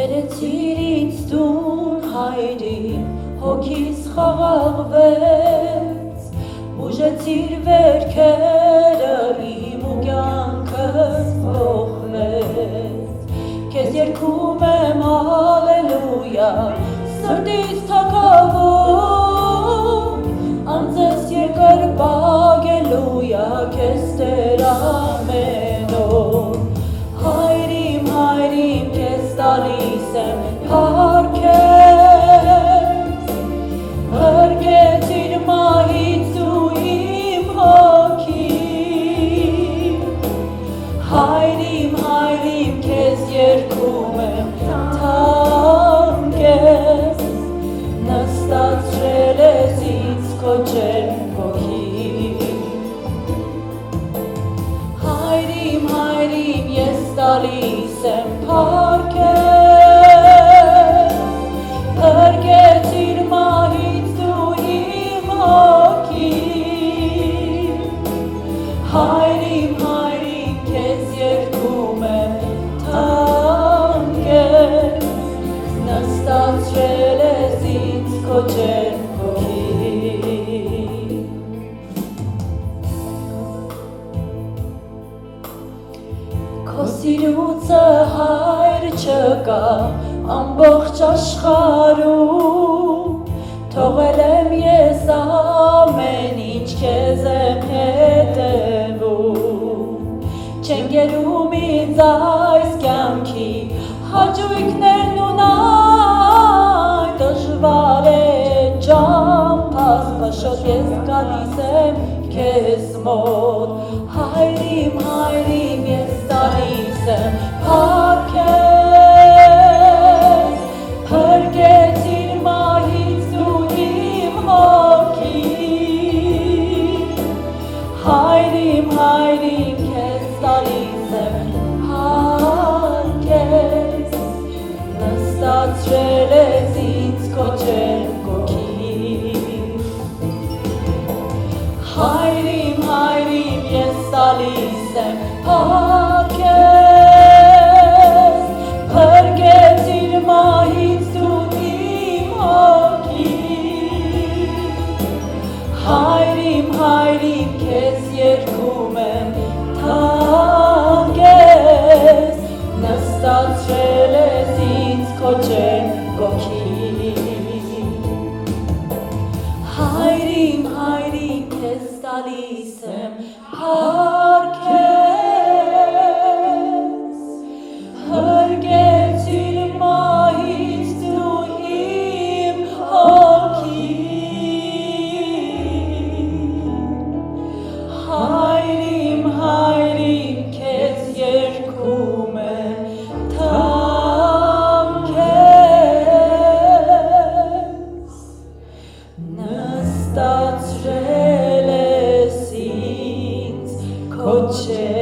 Բերեցիր տուն հայրին, հոգիս խաղաղվեց, ուժեցիր վերքերը իմ ու կյանքս ողնեց, քեզ երգում եմ հալելույա, սրտից թագավոր, անձես երկր բագելույա, քեզ Տեր ամենով, հայրիմ, քեզ տալիս եմ փառքես, հրկեցիր մահից ու իմ հոգին, հայրիմ, քեզ երգում եմ թանկես, նստացրել ես ինձ քո ջերմ հոգին, հայրիմ, ես տալիս եմ փառքես, հրկեցիր մահից ու իմ հոգին, հայրիմ, քեզ երգում եմ թանկես, նստացրել ես ինձ քո ջերմ հոգին, քո սիրուցը հայր չկա ամբողջ աշխարհում, թողել եմ ես ամեն ինչ քեզ եմ հետևում, չեն գերում ինձ այս կյանքի հաճույքներն ու նայ, դժվար է ճամփաս փաշոտ ես գալիս եմ քեզ մոտ, հայրիմ, ես տալիս եմ փառքես, հրկեցիր մահից ու իմ հոգին, հայրիմ, քեզ տալիս եմ փառքես, նստացրել ես ինձ քո ջերմ հոգին, հայրիմ, ես տալիս եմ փառքես, հրկեցիր մահից ու իմ հոգին, հայրիմ, քեզ երգում եմ թանկես, նստացրել ես ինձ քո ջերմ հոգին, հայրիմ, քեզ տալիս եմ փառքես, հրկեցիր մահից ու իմ հոգին, հայրիմ, քեզ երգում եմ թանկես, նստացրել ես ինձ քո ջերմ